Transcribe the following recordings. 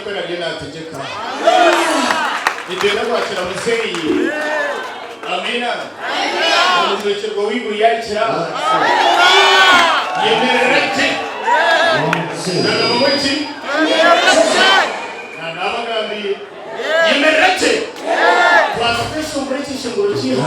kwera gena ategeka idera kwakira muzeyi amina umuzekero w'iburi yakira yemererete nagamuki nanabagambi yemererete twafisho British ngurukira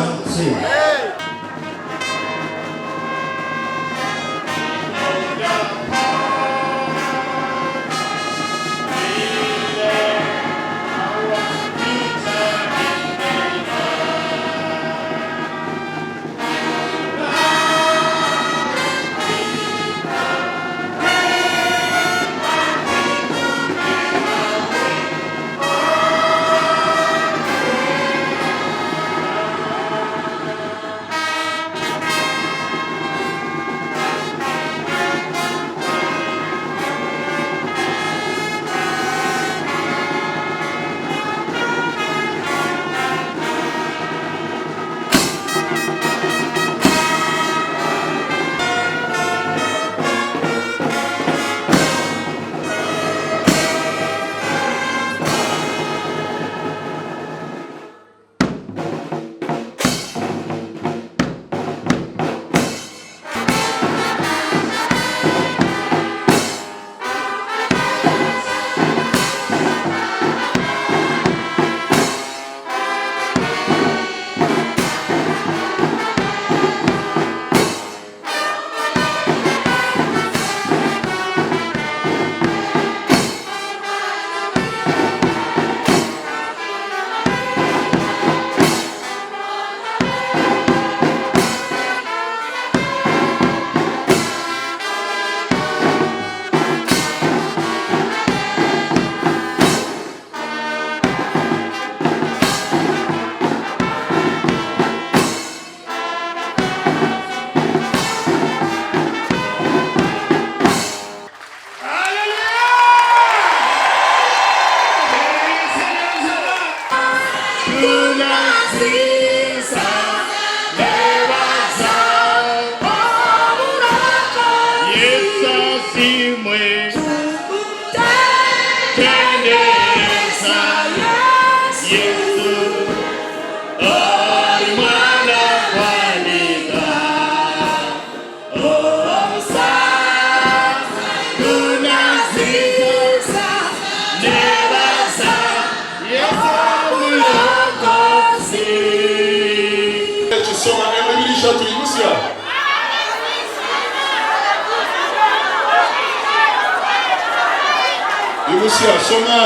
Imusia, soma.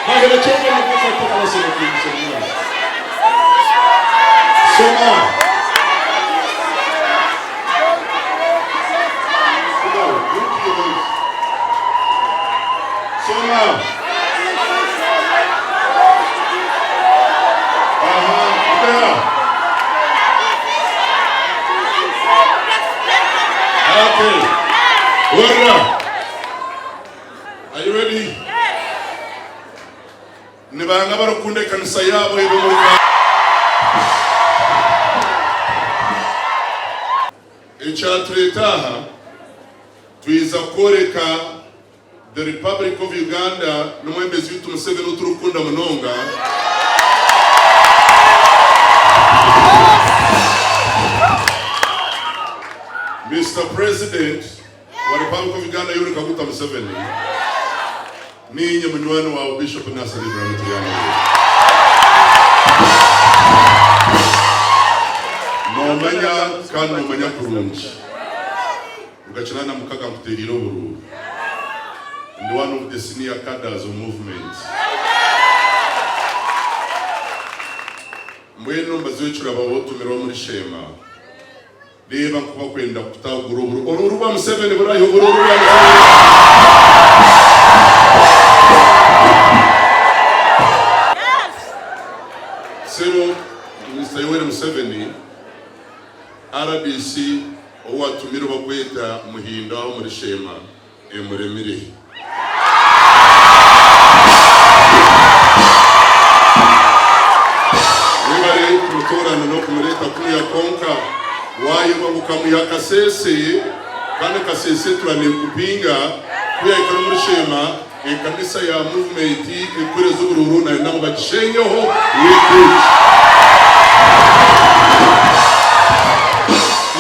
Magere chombe mkufa kwa sema kimsema. Soma. Soma. Okay. Wara. Are you ready? Nibanga barukunde kanisa yabo ibe muri Echatretaha twiza koreka the Republic of Uganda nomwembezi witu Museveni uturukunda munonga Mr. President wa Republic of Uganda Yoweri Kaguta Museveni ninyi munywani wa Bishop Nasser Ibrahim nomanya kandi nomanya kurungi ugacana mukaga mkutiriro buru and one of the senior cadres of movement mweno mbazwechura bawotumira muri shema reba kuba kwenda kutagura uruba Museveni burayo uruba Sero Mr. Yoweri Museveni RBC owatumira bakweta muhinda ho muri shema emuremire Wibare kutorana no kumureta kuya konka wayo bamukamuya kasese kandi kasese turane kupinga kuya ikora muri shema Ekanisa ya movement ekwere z'ubururu na nabo bagishenyeho wiki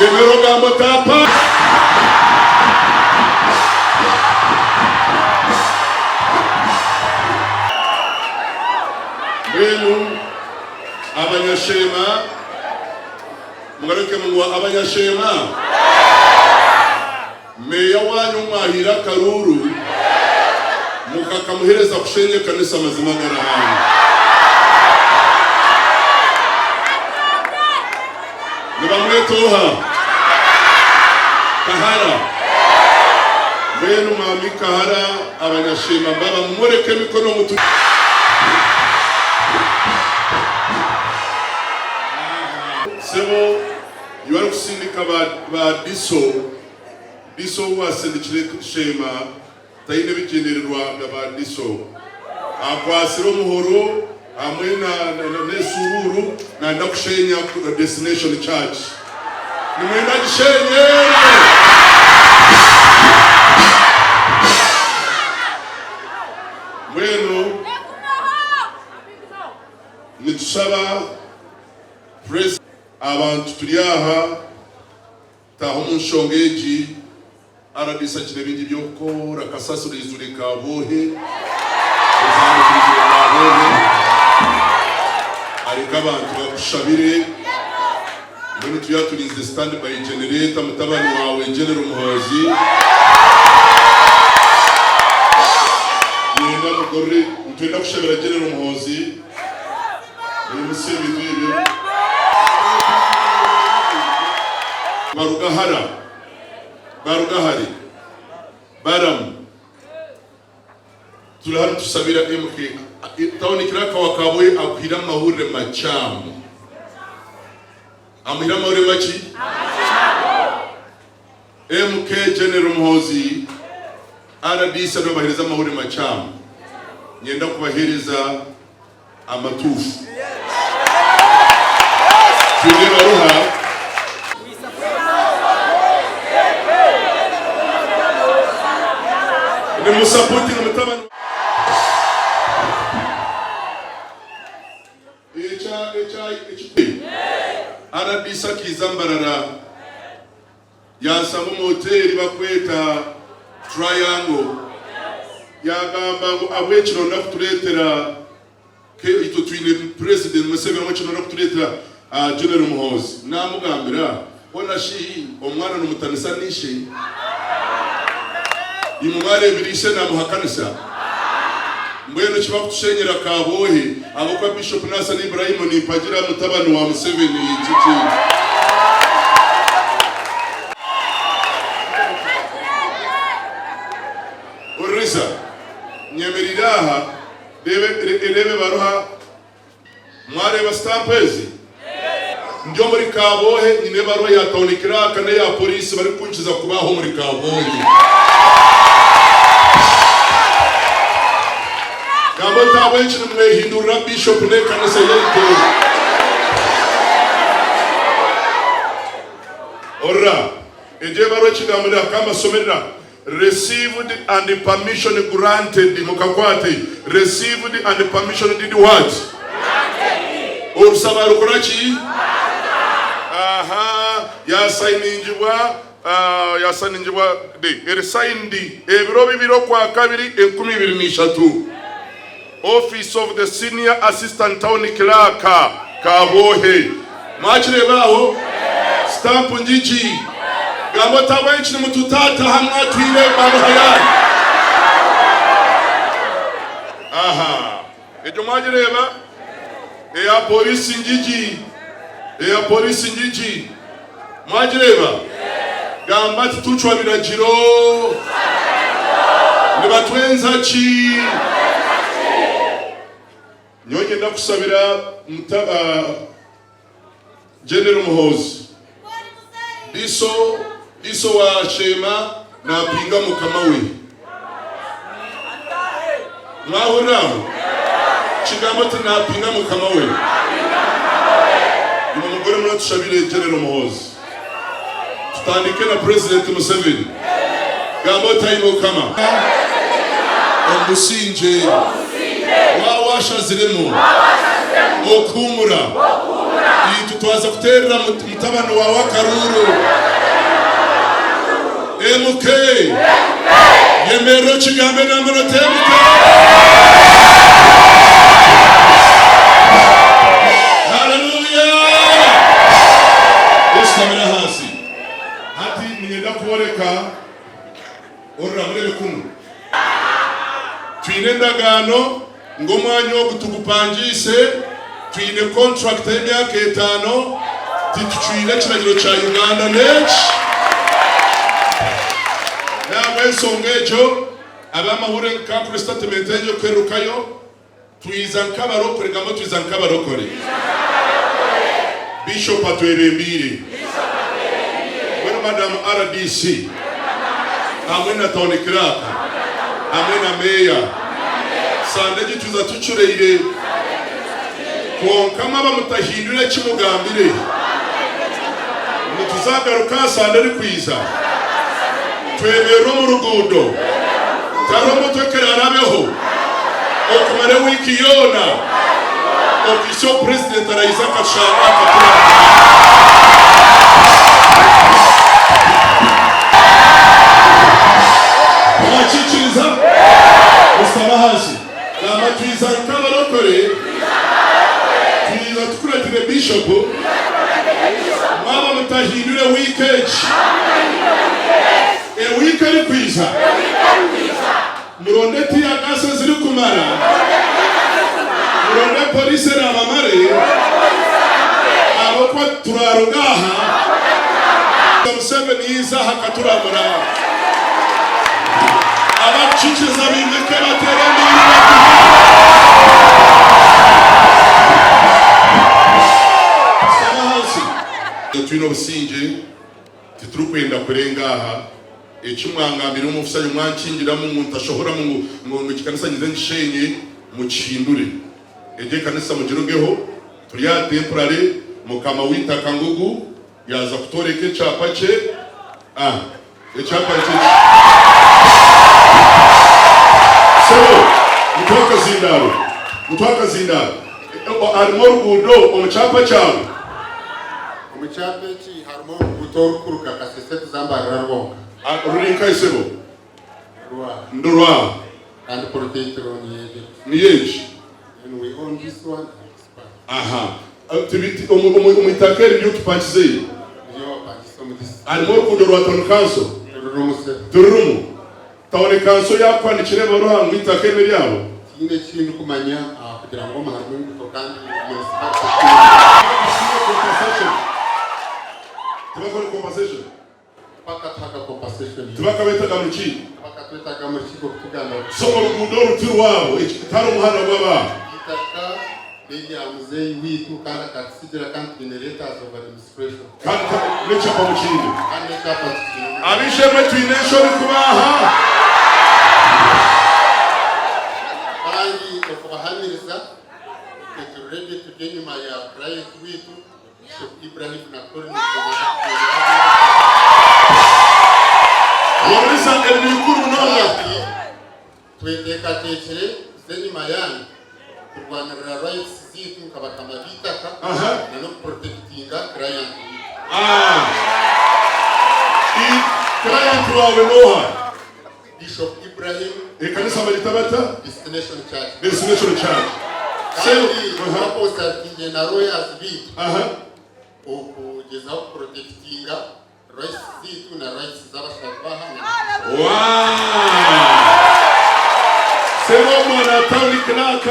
yemero gambo tapa benu abanyashema mugaruke mu abanyashema meya wanyu mwahira karuru mukakamuhereza kushenye kanisa mazima garahani nibamwetoha kahara benu mami kahara abanyashema baba mumureke mikono mutu sebo yuwari kusindika ba diso wasindikire shema tayine bigendererwa gaba diso akwasiro muhoro hamwe na nesuhuru na ndakushenya destination church nimwenda gishenye mweno nitusaba praise abantu turiaha taho munshongeji aradisa kire bingi byoko rakasasura izurika bohe uzana kuzura bohe ariko abantu bakushabire muri tuyaturinze standby generator mutabani wawe General Muhozi yenda mugore utenda kushabira General Muhozi ni musebi twibyo barugahari baram tulahari tusabira MK tawoni kiraka wakaboye akwira mahurire machamu amira mahurire machi MK General Muhozi aradisa no bahereza mahurire machamu nyenda kubahereza amatufu tuleba ruha musapoti na mutabano echa aradisa kizambarara yasamu moteri bakweta triangle yagamba ngo abwekiro ndakuturetera ke ito twine president Museveni mwekiro ndakuturetera General Muhozi namugambira ona shi omwana numutanisa nishi imumare birishe na muhakanisa mweno chiba kutushenyera kabohe abakwa Bishop Nasani Ibrahim ni pagira mutabano wa Museveni titi Orisa nyemeriraha debe baruha mware bastampezi ndio muri kabohe nyine baruha yatawunikira kane ya polisi bari kunjiza kubaho muri kabohe Gambo tawe chini mwehindura Bishop ne kanisa yetu. Ora, ejebaro chigamira kama somera received and permission granted mukakwate received and permission did what? Granted. Or sabaru korachi? Aha, ya signinjibwa de signed ebiro bibiro kwa kabiri 2023. Office of the Senior Assistant Town Clerk Kabohe Machire baho stamp njiji gambo tabanchi mututata hamwa twire baruhaya aha ejo mwajireba ya polisi njiji mwajireba gamba tuchwa biragiro nibatwenza chi nyonye ndakusabira mutaba General Muhozi diso wa shema na pinga mukamawe mwahuraho chigambo tuna pinga mukamawe umugore mwana tushabire General Muhozi tutandike na President Museveni gambo taimo kama Musinje wawashaziremo okumura tutwaza kuterera mutabano wa wakaruru MK yemero kigambe na monote MK. Hallelujah. Kamera hasi hati ninyenda kuboreka orra murebe kuno twine ndagano ngo mwanya wo gutugupangise twine contract y'imyaka 5 tituchwine kiragiro cha Uganda next nawe songejo abamahure kampure statement ejo kwerukayo twiza nkabarokore gamo twiza nkabarokore Bishop atwerembire Madam RDC, amwe na Tony Clark, amwe na Meya, sandeji tuza tuchureire, kama bamutahindura kimugambire, nituzagaruka sandari kwiza, twebero mu rugundo, taromo twekeranabeho, okumare wiki yona, okisho president araiza kashaka Chichiriza Musamahashi Lama tuiza nkabarokore tuiza tukuratire bishop mama mutahindure weekend weekend kwiza muronde tiya gasa ziri kumara muronde police na mamare abokwa turarogaha Museveni iza hakaturamura abachichiza bimeke baterende Samahasi twino businje titrukwenda kurengaha ekimwangambira umufisa yumwankingira mu muntu ashobora mu kikanisa nyize nshenye mu kihindure eje kanisa mugirugeho turi ya temporary mukama wita kangugu yaza kutoreke chapa che echapa che Mutwaka zindaro arimo rugundo omuchapa cyawe omuchapa ki harimo rugundo kuruka kasese tuzambarira rwonka rurinka isebo ndurwa and protector ni yeje and we own this one tibiti umutakeri byo tupanchize yo panchiso mudisi arimo rugundo rwa tonkanso turumu tawone kanso yakwandikire baruha mu itakeri yabo ine kintu kumanya kugira ngo maharwe kandi compensation pakataka compensation tubakabeta gamuki pakatweta gamuki ko kugana somo rugundo ruturu wabo ekitaro muhana baba itaka beli amuzei witu kana kasidira kandi generators of administration kandi lecha pa mukindi kandi chapa abishe metu nation kubaha kandi okubahamiriza ready to gain my client witu Ibrahim na Kore Morisa elmikuru nonga tweteka tekere zenyi mayani kurwanira rights zitu nkabakama bitaka na no protectinga client client wawe noha Bishop Ibrahim Ekanisa Malitabata Destination Church hapo starting na lawyers bitu okugeza protectinga rights zitu na rights z'abashabaha Sema mwana Tony Clark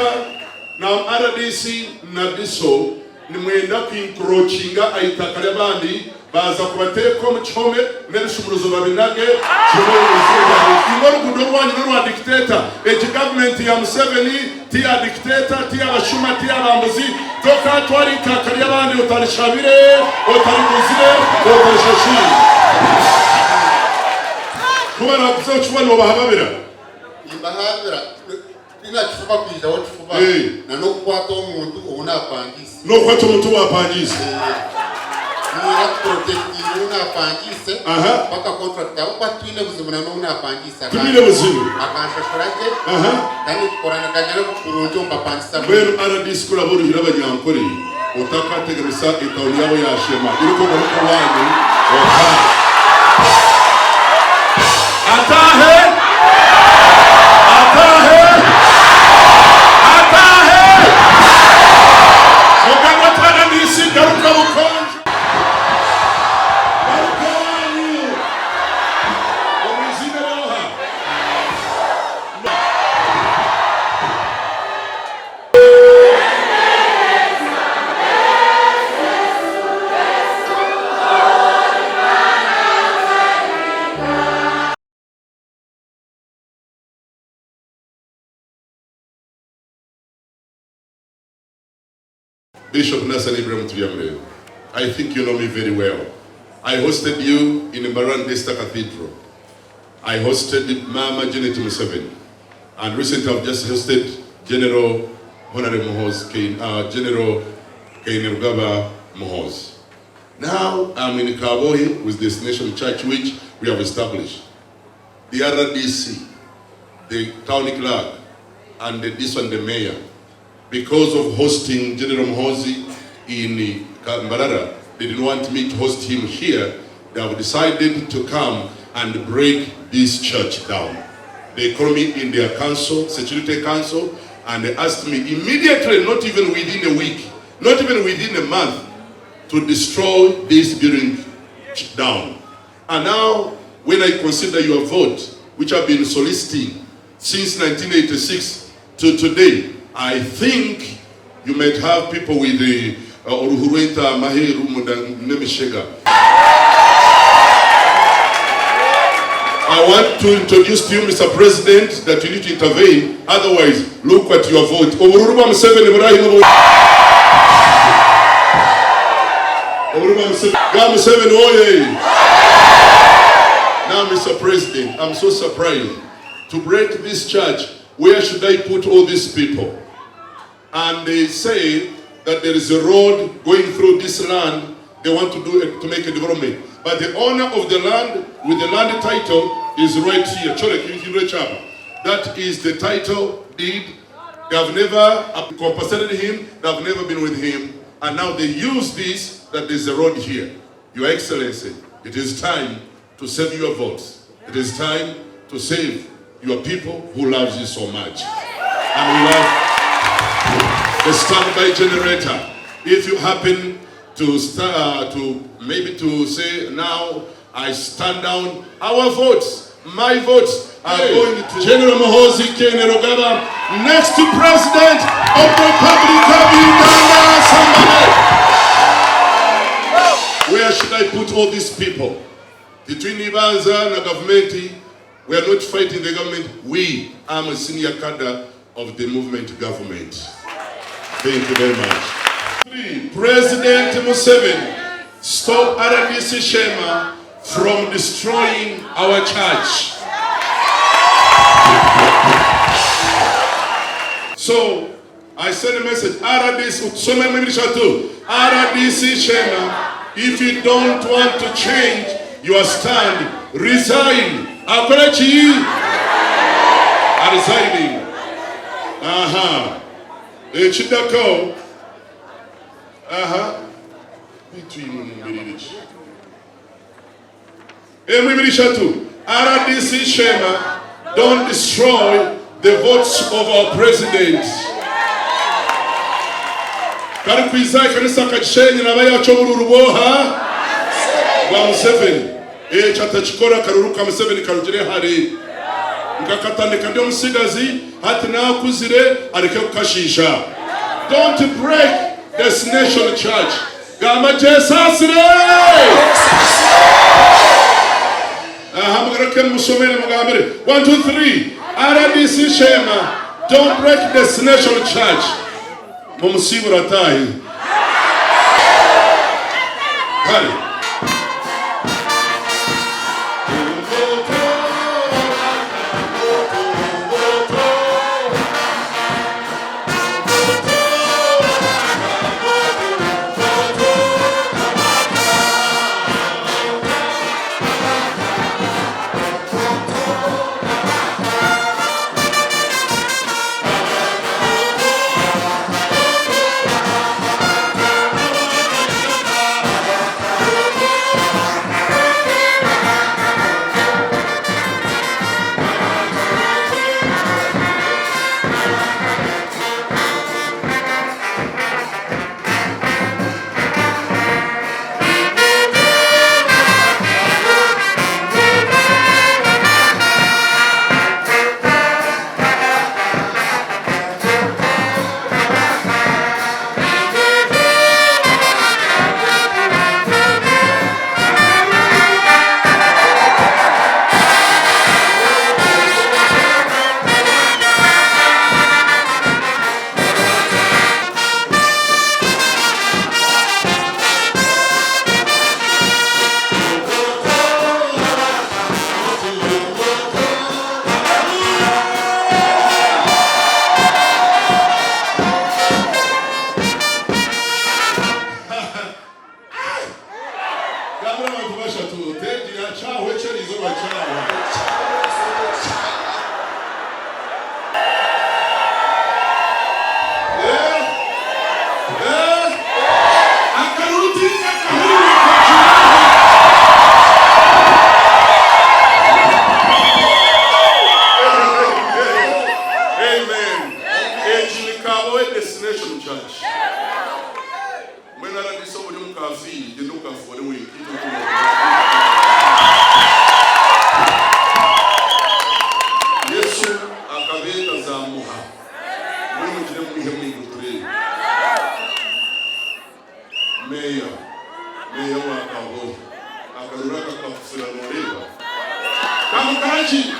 na RDC na Biso ni mwenda kuencroachinga aitakale bandi baza kubateko mu chome n'ebishumuruzo babinage ingoro kudorwanya n'rwa dictator government ya Museveni ti ya dictator ti ya bashuma ti ya bambuzi toka twari takari abandi utarishabire utariguzire utarishashiri kubera kuzochwa no bahababira imbahabira ina kifuba kwiza wotufuba na no kwata umuntu ubona apangisi no kwata umuntu wapangisi Nira protecti una pangise. Paka contract yao kwa tuine buzimuna una pangisa. Tuine buzimu. Akansha shurake. Kandi korana kanyara kuronjo mpapangisa. Bero RDC kulaburu hiraba Ankole. Otaka tegerisa itauli yabo yashema. Iriko garuka wanyu. Atahe. Bishop Nassan Ibrahim Tuyamre, I think you know me very well. I hosted you in Marandesta Cathedral. I hosted Mama Janet Museveni. And recently I've just hosted General Honorable Mohoz, General Kainerugaba Mohoz. Now I'm in Kabohi with Destination Church, which we have established. The RDC, the town clerk, and this one, the mayor. Because of hosting General Mohozi in Mbarara, they didn't want me to host him here. They have decided to come and break this church down. They called me in their council, Security Council, and they asked me immediately, not even within a week, not even within a month, to destroy this building down. And now, when I consider your vote, which I've been soliciting since 1986 to today, I think you might have people with the Oruhurenta Mahiru Nemeshega. I want to introduce to you, Mr. President, that you need to intervene. Otherwise, look at your vote. Oruhuruma Museveni Ibrahim. Oruhuruma Museveni oye. Now, Mr. President, I'm so surprised. To break this church, where should I put all these people? And they say that there is a road going through this land. They want to do it to make a development. But the owner of the land with the land title is right here. That is the title deed. They have never compensated him. They have never been with him. And now they use this, that there's a road here. Your Excellency, it is time to save your votes. It is time to save your people who loves you so much. And we love the standby generator. If you happen to maybe to say now I stand down, our votes, my votes are going to General Mohozi Kainerugaba, next to President of the Republic of Uganda. Somebody. Where should I put all these people? Between Ibanza and the government, we are not fighting the government. We are a senior cadre of the movement government. Thank you very much. President Museveni, stop RDC Shema from destroying our church. So, I send a message, RDC Shema, if you don't want to change your stand, resign. Akolachi are resigning. Chidako. RDC Shema, don't destroy the votes of our president. Karikwiza Ekanisa Kutushenyera nabaya chobururuboha wa Museveni. Chatachikora karuruka Museveni karugire hari. Ngakatandika ndio musigazi hati na kuzire areke kukashisha. Don't break Destination Church. Gama jesasire. Hamgarake musomere mugambere. 1 2 3. RDC Shema, don't break Destination Church. Mumusibu tahi. Hari. Kabohe Destination Church. When I did somebody who can see, they look for the way. Yesu akabeta za muha. Mungu jina muhimu kuturi. Meya wa Kabohe. Akaruraka kafusira noreba. Kamukaji.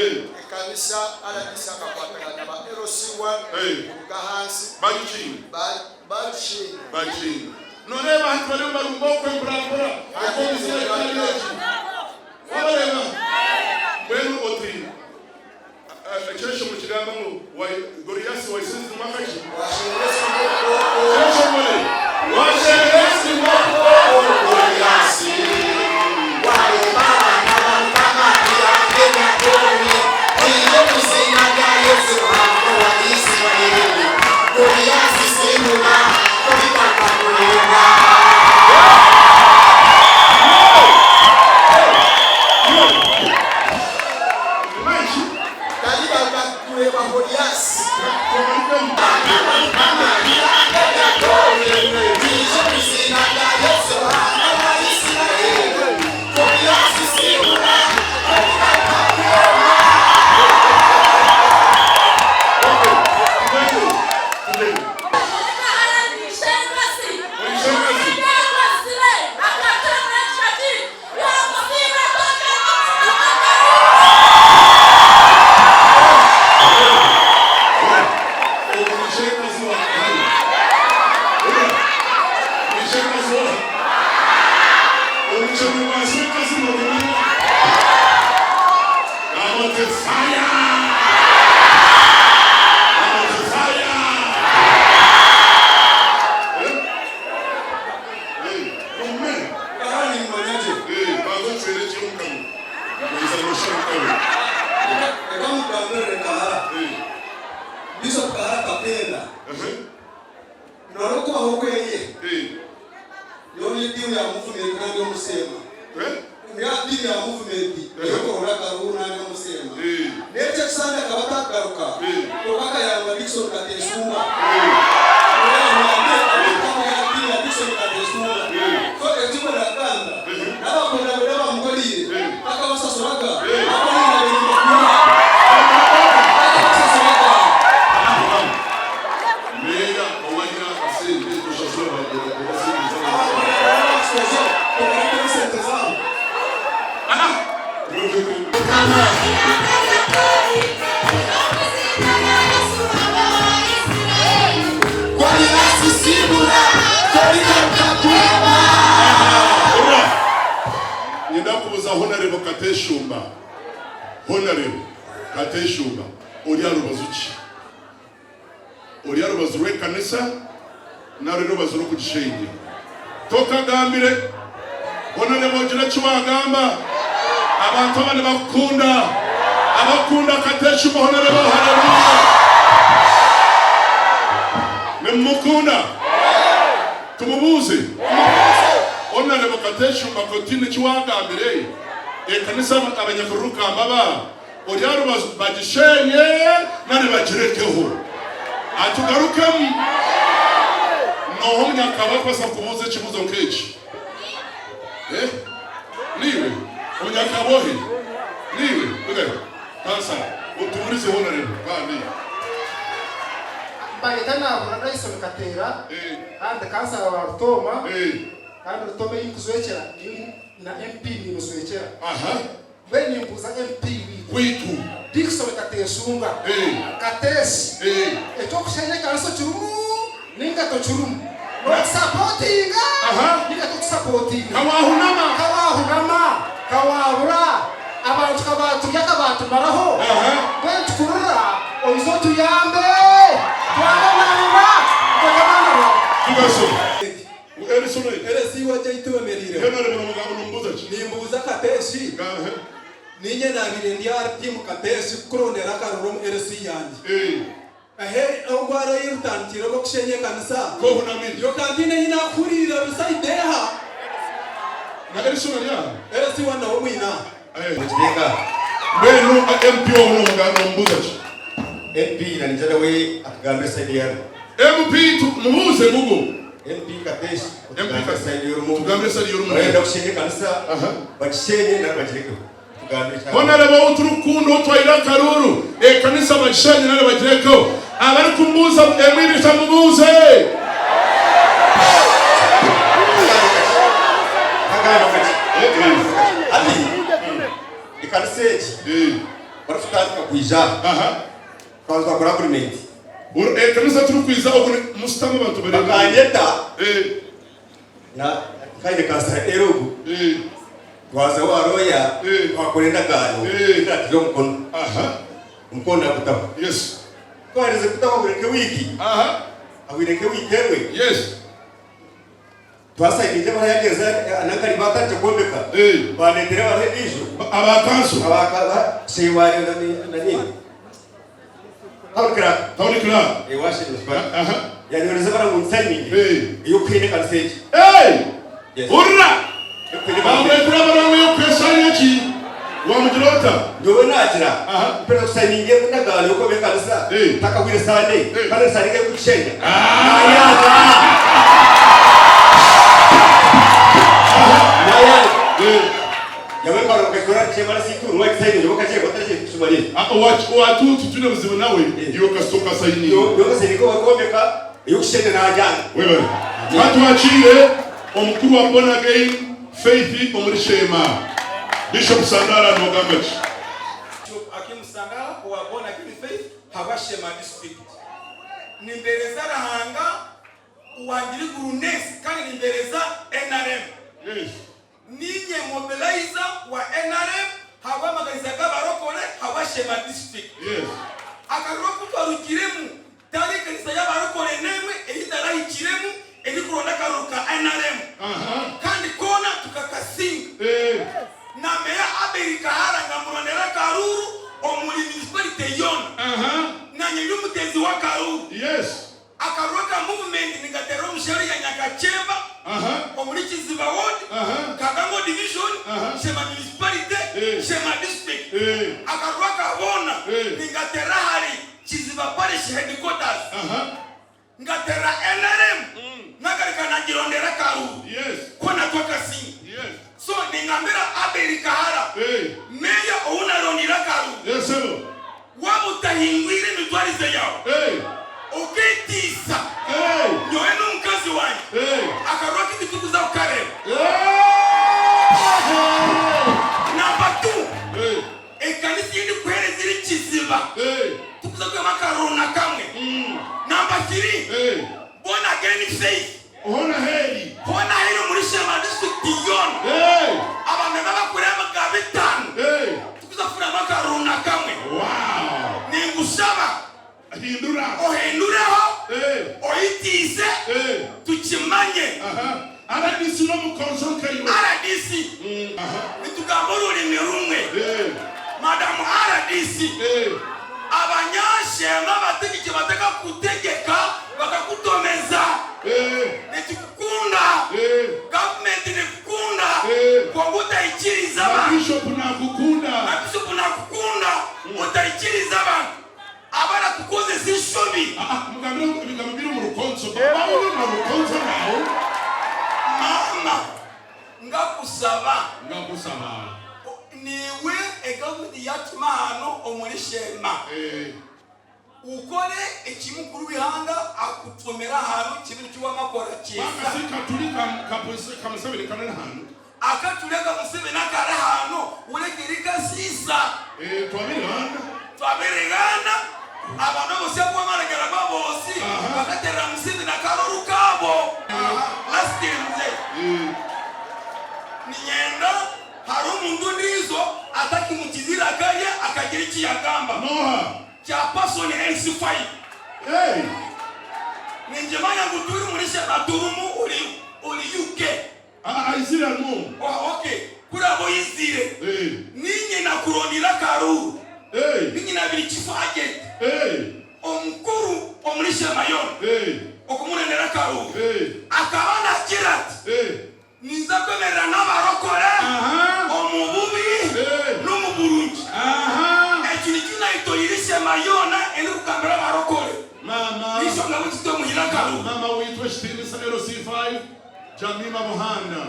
Ekanisa aladisa kakwatagana ba erosiwa ukahansi bachi noreba hatwale barumbo kwembrambura akomisa kaleji wareba mwenu oti chesho mchigamba mu wa Goriasi wa isenzi mwakaji chesho mwele washeresi mwako Goriasi Oriyarubazu Ekanisa na Rubazu Kutushenyera toka gambire honore bojira cyubagamba abantu abane abakunda Kateshumba honore bo haleluya Nimukunda tumubuze honore bo Kateshumba kotine cyubagambire Ekanisa abanyakuruka baba Oriyarubazu bagishenye nane bagirekeho atugarukemu noho myakabakose kubuze kibuzo kechi niwe umunyakabohe niwe uge kansa uturize honore kandi bagitana aburayiso katera kandi kansa abarutoma kandi rutome yikuzwekera na MP ni muswekera beni mbuza MP kwitu Dixon Kateshumba Katesi etokushenya kanso churumu ninga to churumu no supportinga ninga to supportinga kawahunama kahurama kawabura abantu kabatu yakabatu maraho bwe tukurura oizo tuyambe twananira twananira tugaso erisone eresi wajaitu emerire henare bamugabo numbuza ki nimbuza kateshi ninye nabire ndiar timu kateshi kurondera karurum eresi yanje ogwaro yirutantiro gokushenye kanisa ko hunamini yo kantine ina kurira bisaideha na erisone ya eresi wana omwina Mujinga mbenu MP ono mugabo numbuza ki MP na njara we akagambe saidiyana MP tumubuze mugo MP kateshi MP saidiyoro mu tugambe saidiyoro mu wenda kushenye kanisa bakishenye na bagireko tugambe cyane honare bawo turukundo twayira karuru kanisa bakishenye na bagireko abari kumbuza emiri tamubuze ati ikaniseji barafutaka kwijana kwanza kwa agreement kanisa turukwiza ogune mustama bantu bari bakanyeta na kaide kanisa erogu twaza waroya kwakorenda gano ndatiro mkono mkono akutaba yes kwareze kutaba bureke wiki abireke wiki ewe yes twasa ikije barayageza anakari batanje kombeka banetera barhedisho abakanso abakaba sewari nani Tauni kila washi nuspa yani wanasema unsaini hiyo kwene kanseji urra bawe trabarango yo kwesanyaki wa mujirota ndowe najira pera kusayininge ndagalo yuko be kanisa taka kwire sande kana sarike kushenya naya yawe kwa kekora chemara situ ruwa kisaini yoka cheko tache kusubali watu tutune mzimu nawe yoka soka saini yoka siniko wakomeka yokushenya na ajana wewe watu wachire omukuru wa born again faith omurishema Bishop Sandara Nogambachi Akim Sandara wa born again faith habashema district nimbereza rahanga uwangiri gurunes kandi nimbereza NRM yes ninye mobilizer wa NRM hawa magariza gabarokole habashema district yes akaroku parukiremu tari kanisa yabarokole nemwe ehitara hikiremu elikuronda karuka NRM kandi kona tukakasinga na meya Amerika haranga murondera karuru omuli municipality yona na nyenyu mutezi wa karuru yes akaroka movement ningatero mshari ya Nyakachemba omuli Kiziba ward Kagango division shema municipality shema district akaroka bona ningatera hari Kiziba parish headquarters ngatera NRM nagarika na jirondera karuru yes kona toka singa yes so ningambira Amerika hara meya ouna ronira karuru yes sir wabutahingwire mitwarize yao oketisa nyoenu mkazi wanyu akaroki kitukuza ukare number 2 ekanisi yindi kwere ziri Kiziba tukuza kwa makarona kamwe number 3 born again faith Hona heri muri shema district yon abamema bakurema gabetano tukuza funa makarona kamwe wow ningusaba ohinduraho oitise tukimanye aradisi no mukonsoka yiwe aradisi nitugamboro ururimi rumwe madamu aradisi abanyashema bategeke bateka kutegeka bakakutomeza nitukukunda government nikukunda kwa utaichiriza abantu bishop nakukunda utaichiriza abantu abana kukoze sishobi mugambira mu rukonso bawo mu rukonso naho mama ngakusaba niwe egavudi yatumano omurishema ukore ekimukuru bihanga akutomera hano kibiri cywa makora cyesa bakasika tulika kapose kamusabire kanana hano akatuleka Museveni akara hano ulegirika sisa twabirigana abantu bose kwamaragara babosi bakatera Museveni akaruru kabo last time ninyenda ataki mukizira kanye akagira iki yagamba noha kya person LC5 ninje manya guturi muri Shaturumu uri UK aizira mu okay kuri abo yizire ninye nakuronira karu ninye nabiri kifage omukuru omulisha mayon okumunenera karu akabana kirat niza kwemera n'abarokore omububi n'umuburundi ekinikina itoyirishe mayona eni kukambira abarokore mama nisho ngabo kito muhira karu mama witwa Ekanisa C5 Jamima Muhanda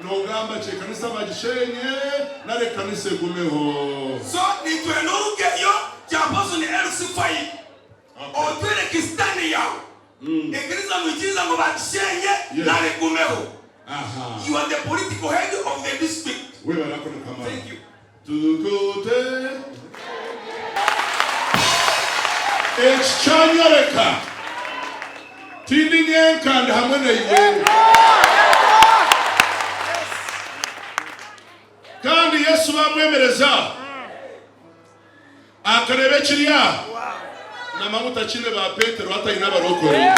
nogamba Ekanisa bagishenye na Ekanisa gumeho so nitwe n'urugeyo cyapozo ni LC5 otwere kistani yao Ekanisa mukiza ngo bagishenye na gumeho. You are the political head of the district. Thank you. Exchangereka Tindinye kandi hamwe na iwe kandi Yesu bamwemereza akarebe kiriya na mamuta kine ba Petero atayina barokore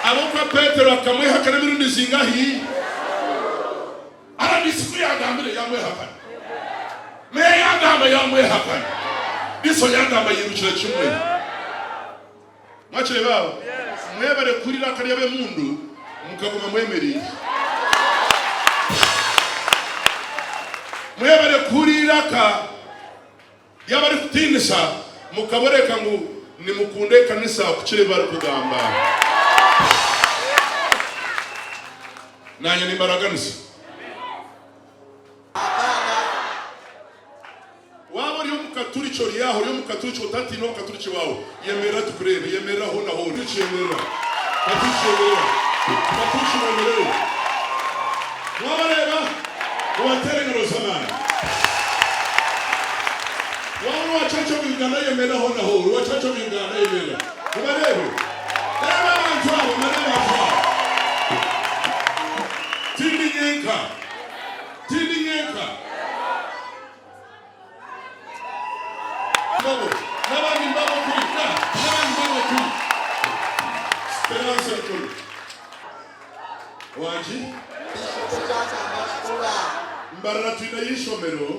abo kwa Petero akamweha kana mirundi zingahi aradisiku yagambire yamwehakana me yagamba yamwehakana biso yagamba yirukira kimwe mwakire bawo mwebere kurira kari yabe mundu mukaguma mwemeri mwebere kurira ka yabari kutinisha mukaboreka ngo nimukunde Ekanisa kucire bari kugamba nanye nimbaraganisa wabo ryo mukaturicho ryaho ryo mukaturicho tati no mukaturicho wawo yemera tukurebe yemera ho na ho ricemera katuricho wabareba watere ngaro zamani wabo wachacho Uganda yemera ho na ho wachacho Uganda yemera kubarebe aba bantu abo mareba abo Tindinyenka Babo nabandi babo kuri Esperança kuri Waji Mbarra twina yishomero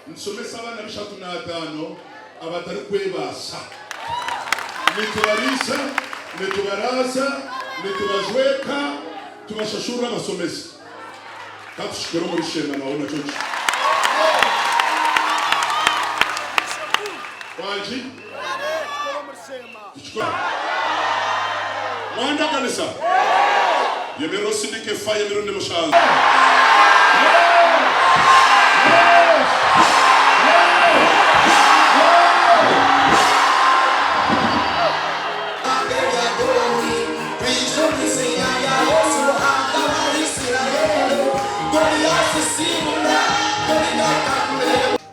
nsomesa abana bishatu na 5 abatari kwebasa nitubarisa nitubaraza nitubajweka tubashashura basomesa katushikero muri shema naona chochi Waji Wanda Ekanisa yemero sindike faye mirundi mushanzo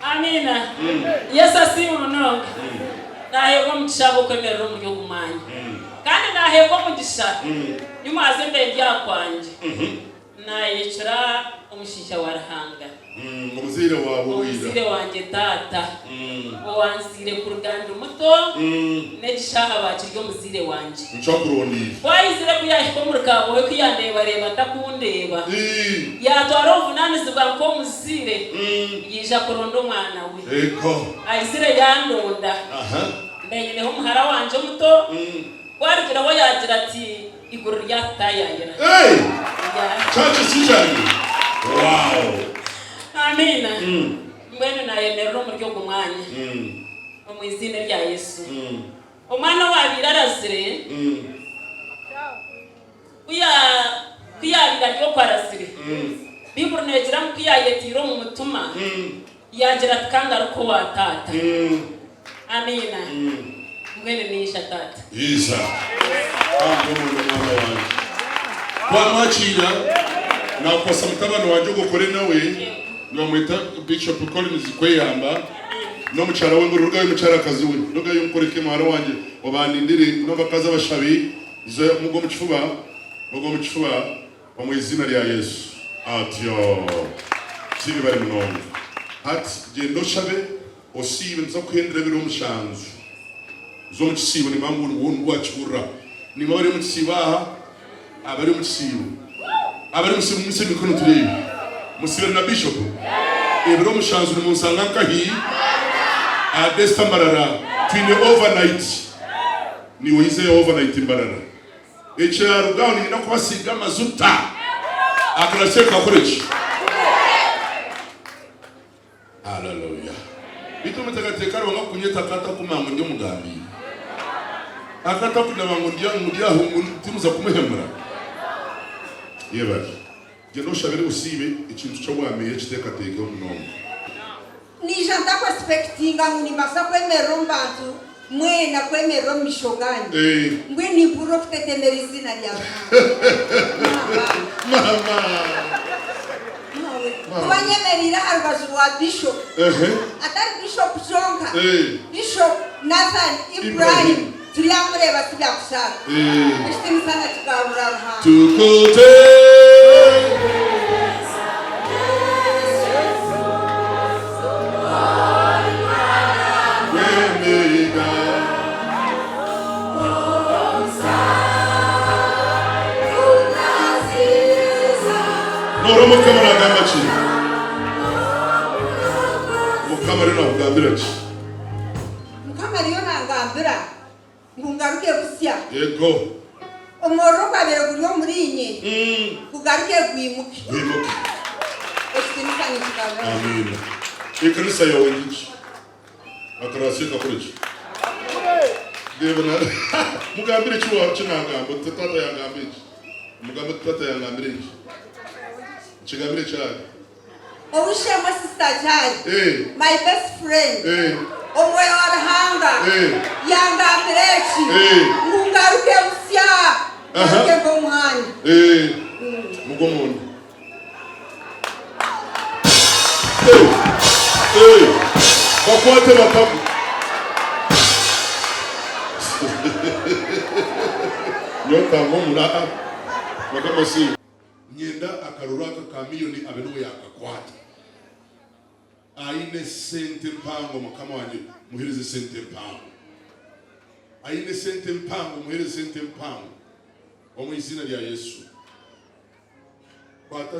Amina. Yes, asimu no. Nahego mutishabo kwemerera mu gihugu manje. Kandi nahego mugisha. Nyuma azembe byakwanje. Nayicira umushisha warahanga. Umuzire wabo wira. Umuzire wanje tata. Owansire ku rugando muto. Negishaha bakiryo muzire wanje. Ncakuroni. Wayizire kuyahiko mu rukabo we kuyandeba reba takundeba. Yatwara ovunani ziba ko muzire. Yija kurondo umwana we. Eko. Ayizire yandonda. Mbenye neho muhara wanje muto. Warigira wo yagira ati iguru ryatayangira. Chachi sijani. Wow. Amina. Mbene na yemero mu ryo gumwanya. Mu izina rya Yesu. Umwana wabira arazire. Kuyarira ryo kwarasire. Biburnegira mu kuyayetiro mu mutuma. Yagira tukanga ruko watata. Amina. Mbene nisha tata. Isa. Mwana wanje. Kwa mwachira na kwa samtabano wanje gukore nawe ngamwita Bishop Collins kweyamba no mucara we nguruga y'umucara kazi we noga yumkoreke mwana wanje wabandindire no bakaza bashabi izo mugo mukifuba mu izina rya Yesu atyo tibi bari mnongo ati gendo shabe osibe nza kuhendera biro mushanzu zo mukisibo ni mambu wonu wachura ni mabari mukisibaha abari mukisibo abari musibo mise mikono turebe musibe na bishop ebiro mushanzu ni munsanga kahi adesta mbarara twine overnight ni wize overnight mbarara HR down ni nakwasiga mazuta akraseka korechi. Hallelujah. Ito mutakatekara wanga kunyeta kata kumango ndio mugambi. Akata kuna mango ndia hungu timuza kumuhemura. Yebaje. Gendo shabere usibe ikintu cyo bwameye kiteka teke omunongo. Ni janta kwa expectinga nguni masa kwemero mbantu mwena kwemero mishogani. Ngwe ni buro kutetemerisi na lya. Mama. Kubanyemerira harubaju wa bishop. Atari bishop Zonka. Bishop Nathan Ibrahim. Tuliamureba tuliakushaka. Bishitimu sana tukabura ruhanga. Tukote. Noro mukamara gamachi. Mukamara na ugambira chi. Mukamara yo na ngambira. Ngungaruke busya. Yego. Omoro babere guriyo murinye. Kugaruke gwimuke. Gwimuke. Estinika ni tukabura. Amen. Ekanisa yawe ngichi. Akarasika kurechi. Devana. Mugambire chi wa chinangambo tata yangambire. Mugambire tata yangambire. Chigambire chari. Obushema sister Jari. My best friend. Omwe warahanga. Yangambirechi. Mungaruke busya. Ngaruke ngomhani. Mugomoni. Bakwate batabu. Nyota ngomula. Bakamasi. Nyenda akaruraka kamilioni abenuwe yakakwata. Aine sente mpango mukama wanje muhirize sente mpango. Aine sente mpango muhirize sente mpango. Omu izina lya Yesu. Kwata.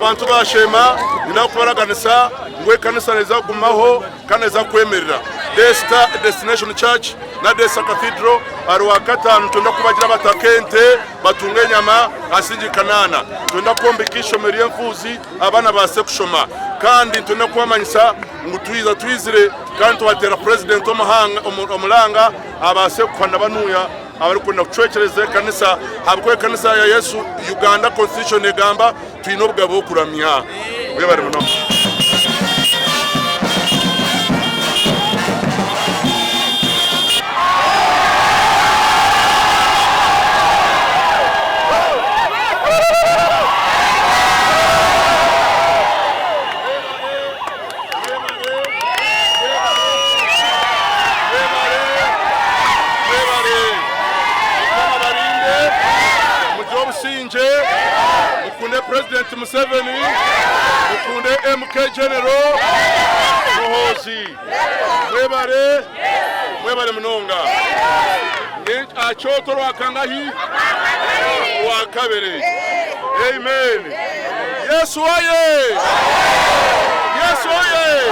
Bantu bashema ninakubaraganisa ngwe kanisa neza gumaho kaneza kwemerera Destination Church na Desa Cathedral arwa katanu tunda kubagira batakente batunge nyama asingi kanana tunda kombikisho meriye mfuzi abana base kushoma kandi tunda kwamanyisa ngutwiza twizire kandi twatera president omulanga abase kwanda banuya abari kwenda kucwekereza kanisa habwe kanisa ya Yesu Uganda Constitution egamba twinobwabo kuramya we bari muno. President Museveni, Mukunde MK General, bakurasi mwebale munonga achoto lwakangahi wakabere. Amen. Yesu oye. Yesu oye.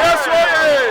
Yesu oye.